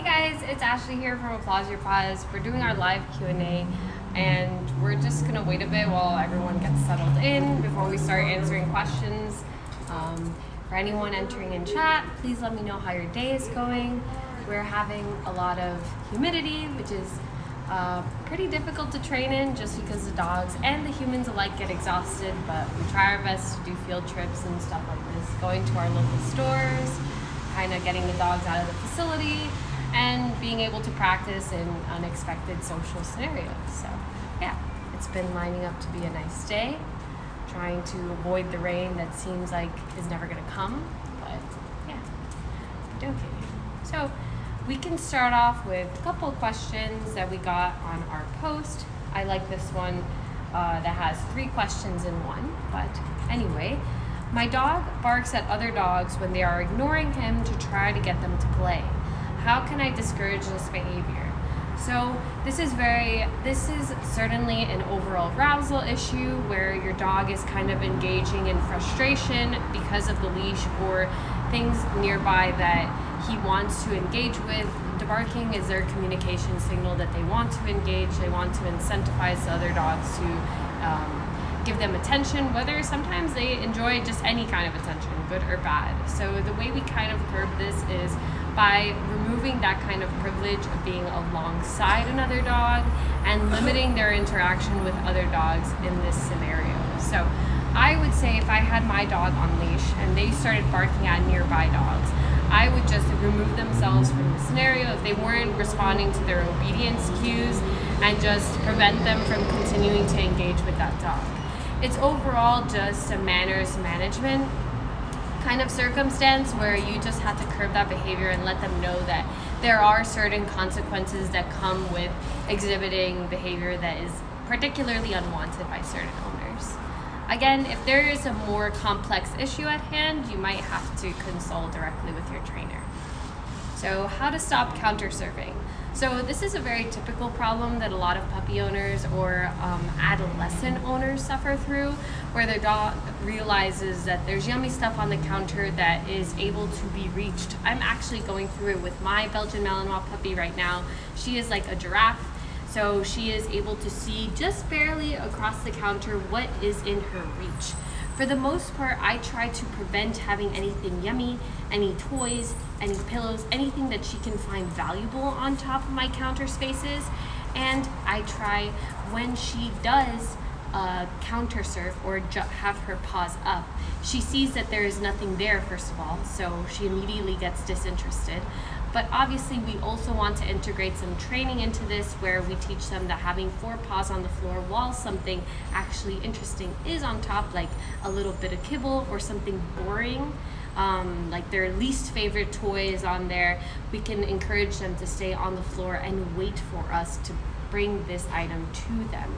guys, it's Ashlee here from Applause Your Paws. We're doing our live Q&A and we're just going to wait a bit while everyone gets settled in before we start answering questions. For anyone entering in chat, please let me know how your day is going. We're having a lot of humidity, which is pretty difficult to train in just because the dogs and the humans alike get exhausted, but we try our best to do field trips and stuff like this, going to our local stores, kind of getting the dogs out of the facility, and being able to practice in unexpected social scenarios. So yeah, it's been lining up to be a nice day, trying to avoid the rain that seems like is never going to come, but yeah, okay. So we can start off with a couple of questions that we got on our post. I like this one that has 3 questions in one, but anyway, my dog barks at other dogs when they are ignoring him to try to get them to play. How can I discourage this behavior? So this is certainly an overall arousal issue where your dog is kind of engaging in frustration because of the leash or things nearby that he wants to engage with. The barking is their communication signal that they want to engage. They want to incentivize the other dogs to give them attention, whether sometimes they enjoy just any kind of attention, good or bad. So the way we kind of curb this is by removing that kind of privilege of being alongside another dog and limiting their interaction with other dogs in this scenario. So I would say if I had my dog on leash and they started barking at nearby dogs, I would just remove themselves from the scenario if they weren't responding to their obedience cues and just prevent them from continuing to engage with that dog. It's overall just a manners management kind of circumstance where you just have to curb that behavior and let them know that there are certain consequences that come with exhibiting behavior that is particularly unwanted by certain owners. Again, if there is a more complex issue at hand, you might have to consult directly with your trainer. So how to stop counter surfing. So this is a very typical problem that a lot of puppy owners or adolescent owners suffer through, where their dog realizes that there's yummy stuff on the counter that is able to be reached. I'm actually going through it with my Belgian Malinois puppy right now. She is like a giraffe, so she is able to see just barely across the counter what is in her reach. For the most part, I try to prevent having anything yummy, any toys, any pillows, anything that she can find valuable on top of my counter spaces. And I try, when she does counter surf or have her paws up, she sees that there is nothing there, first of all, so she immediately gets disinterested. But obviously we also want to integrate some training into this where we teach them that having 4 paws on the floor while something actually interesting is on top, like a little bit of kibble or something boring, like their least favorite toy is on there, we can encourage them to stay on the floor and wait for us to bring this item to them.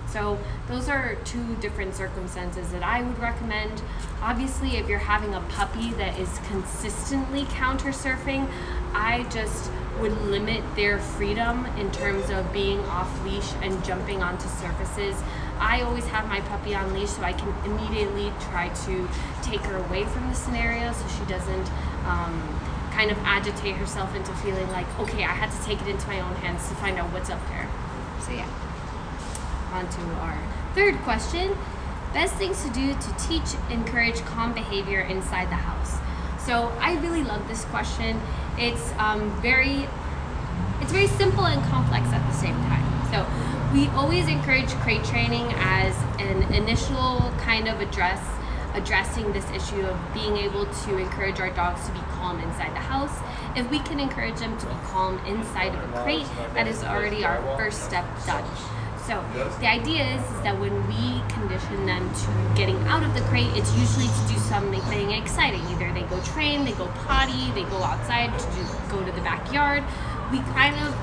So those are 2 different circumstances that I would recommend. Obviously, if you're having a puppy that is consistently counter surfing, I just would limit their freedom in terms of being off leash and jumping onto surfaces. I always have my puppy on leash so I can immediately try to take her away from the scenario so she doesn't kind of agitate herself into feeling like, okay, I had to take it into my own hands to find out what's up there. So yeah. On to our 3rd question. Best things to do to teach, encourage calm behavior inside the house. So I really love this question. It's very simple and complex at the same time. So we always encourage crate training as an initial kind of addressing this issue of being able to encourage our dogs to be calm inside the house. If we can encourage them to be calm inside of a crate, that is already our first step done. So the idea is that when we condition them to getting out of the crate, it's usually to do something exciting. Either they go train, they go potty, they go outside go to the backyard. We kind of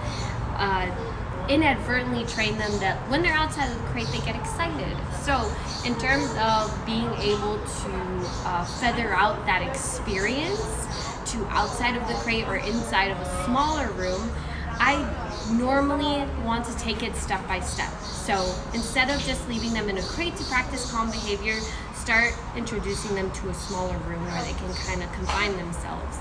inadvertently train them that when they're outside of the crate, they get excited. So in terms of being able to feather out that experience to outside of the crate or inside of a smaller room, I normally want to take it step by step. So instead of just leaving them in a crate to practice calm behavior, start introducing them to a smaller room where they can kind of confine themselves.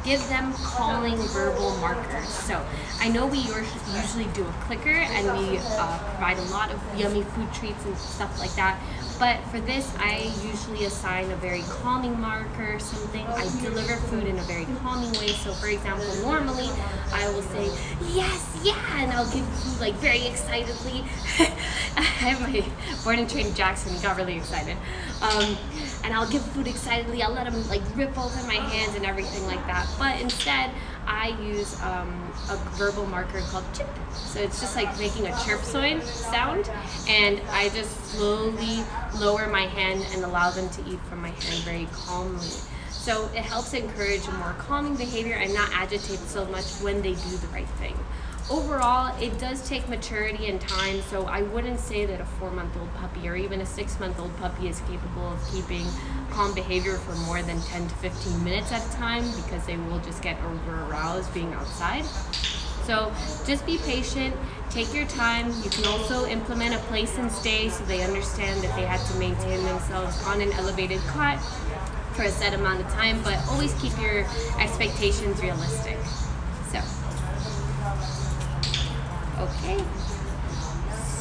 Give them calming verbal markers. So I know we usually do a clicker and we provide a lot of yummy food treats and stuff like that. But for this, I usually assign a very calming marker or something. I deliver food in a very calming way. So for example, normally I will say, yes, yeah, and I'll give food like very excitedly. I have my born and trained Jackson, he got really excited. And I'll give food excitedly. I'll let him like rip open my hands and everything like that. But instead, I use a verbal marker called chip. So it's just like making a chirp sound, and I just slowly lower my hand and allow them to eat from my hand very calmly. So it helps encourage a more calming behavior and not agitate so much when they do the right thing. Overall, it does take maturity and time, so I wouldn't say that a 4-month-old puppy or even a 6-month-old puppy is capable of keeping calm behavior for more than 10 to 15 minutes at a time, because they will just get over-aroused being outside. So just be patient, take your time. You can also implement a place and stay so they understand that they have to maintain themselves on an elevated cot for a set amount of time, but always keep your expectations realistic. So. Okay,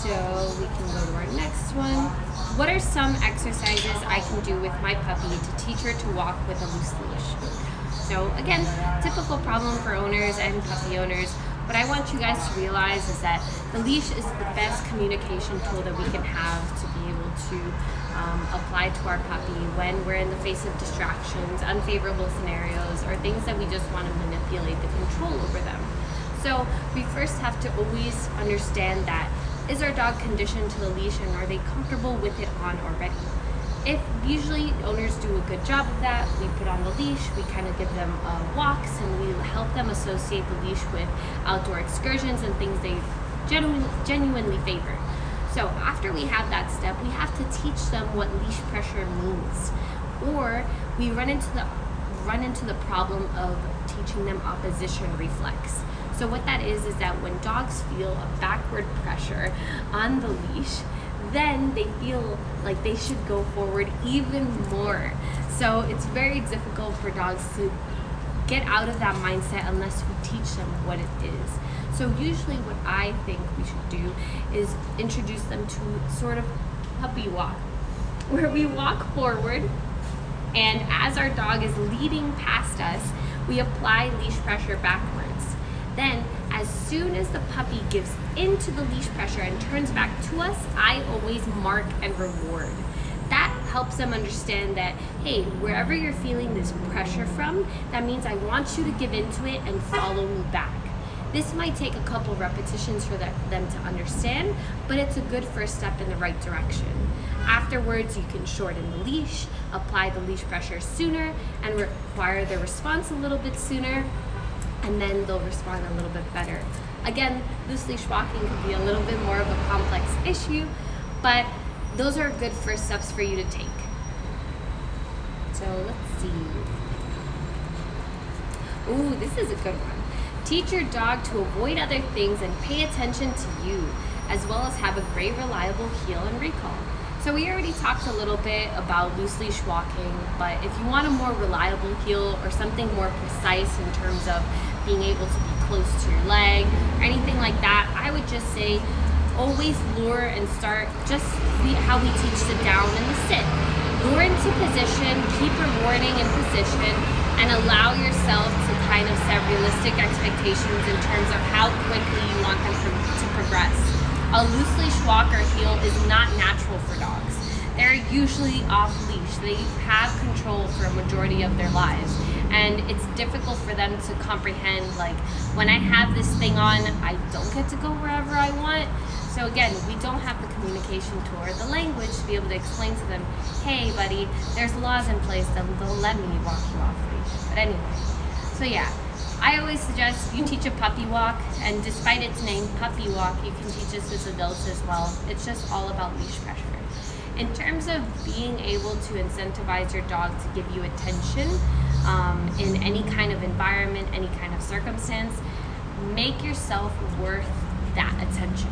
so we can go to our next one. What are some exercises I can do with my puppy to teach her to walk with a loose leash? So again, typical problem for owners and puppy owners. What I want you guys to realize is that the leash is the best communication tool that we can have to be able to apply to our puppy when we're in the face of distractions, unfavorable scenarios, or things that we just want to manipulate the control over them. So we first have to always understand that, is our dog conditioned to the leash and are they comfortable with it on already? If usually owners do a good job of that, we put on the leash, we kind of give them walks, and we help them associate the leash with outdoor excursions and things they genuinely favor. So after we have that step, we have to teach them what leash pressure means. Or we run into the problem of teaching them opposition reflex. So what that is that when dogs feel a backward pressure on the leash, then they feel like they should go forward even more. So it's very difficult for dogs to get out of that mindset unless we teach them what it is. So usually what I think we should do is introduce them to sort of puppy walk, where we walk forward, and as our dog is leading past us, we apply leash pressure backwards. Then, as soon as the puppy gives into the leash pressure and turns back to us, I always mark and reward. That helps them understand that, hey, wherever you're feeling this pressure from, that means I want you to give into it and follow me back. This might take a couple repetitions for them to understand, but it's a good first step in the right direction. Afterwards, you can shorten the leash, apply the leash pressure sooner, and require their response a little bit sooner, and then they'll respond a little bit better. Again, loose leash walking can be a little bit more of a complex issue, but those are good first steps for you to take. So let's see. Ooh, this is a good one. Teach your dog to avoid other things and pay attention to you, as well as have a great, reliable heel and recall. So we already talked a little bit about loose leash walking, but if you want a more reliable heel or something more precise in terms of being able to be close to your leg or anything like that, I would just say always lure and start just how we teach the down and the sit. Lure into position, keep rewarding in position, and allow yourself to kind of set realistic expectations in terms of how quickly you want them to progress. A loose leash walk or heel is not natural for dogs. They're usually off leash. They have control for a majority of their lives. And it's difficult for them to comprehend, like, when I have this thing on, I don't get to go wherever I want. So again, we don't have the communication tool or the language to be able to explain to them, hey buddy, there's laws in place that don't let me walk you off leash. But anyway, so yeah. I always suggest you teach a puppy walk, and despite its name, puppy walk, you can teach this as adults as well. It's just all about leash pressure. In terms of being able to incentivize your dog to give you attention in any kind of environment, any kind of circumstance, make yourself worth that attention.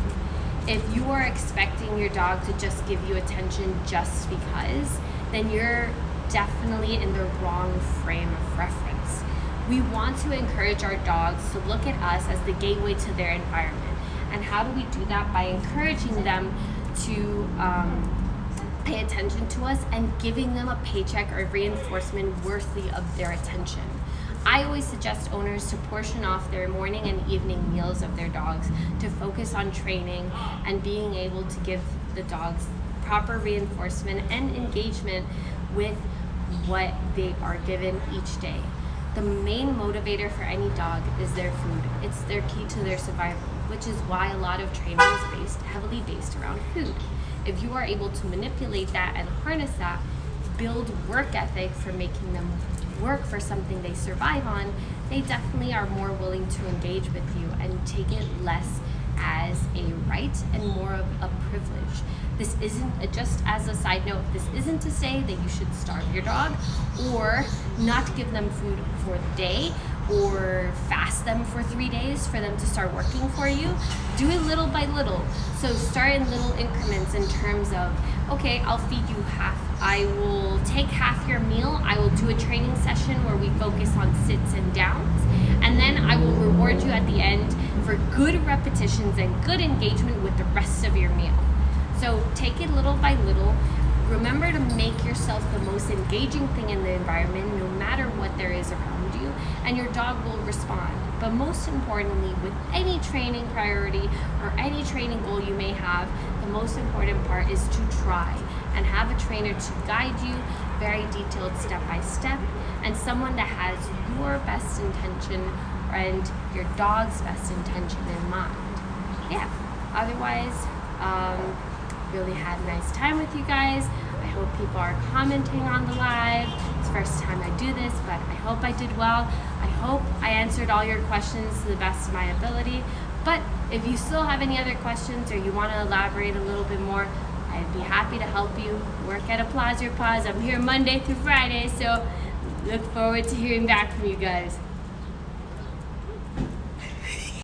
If you are expecting your dog to just give you attention just because, then you're definitely in the wrong frame of reference. We want to encourage our dogs to look at us as the gateway to their environment. And how do we do that? By encouraging them to pay attention to us and giving them a paycheck or reinforcement worthy of their attention. I always suggest owners to portion off their morning and evening meals of their dogs to focus on training and being able to give the dogs proper reinforcement and engagement with what they are given each day. The main motivator for any dog is their food. It's their key to their survival, which is why a lot of training is heavily based around food. If you are able to manipulate that and harness that, build work ethic for making them work for something they survive on, they definitely are more willing to engage with you and take it less as a right and more of a privilege. This isn't, just as a side note, this isn't to say that you should starve your dog or not give them food for the day or fast them for 3 days for them to start working for you. Do it little by little. So start in little increments in terms of, okay, I'll feed you half. I will take half your meal. I will do a training session where we focus on sits and downs. And then I will reward you at the end for good repetitions and good engagement with the rest of your meal. So take it little by little. Remember to make yourself the most engaging thing in the environment, no matter what there is around you, and your dog will respond. But most importantly, with any training priority or any training goal you may have, the most important part is to try and have a trainer to guide you very detailed step by step, and someone that has your best intention and your dog's best intention in mind. Yeah, otherwise, really had a nice time with you guys. I hope people are commenting on the live. It's the first time I do this, but I hope I did well. I hope I answered all your questions to the best of my ability. But if you still have any other questions or you want to elaborate a little bit more, I'd be happy to help you. Work at Applause Your Paws. I'm here Monday through Friday, so look forward to hearing back from you guys.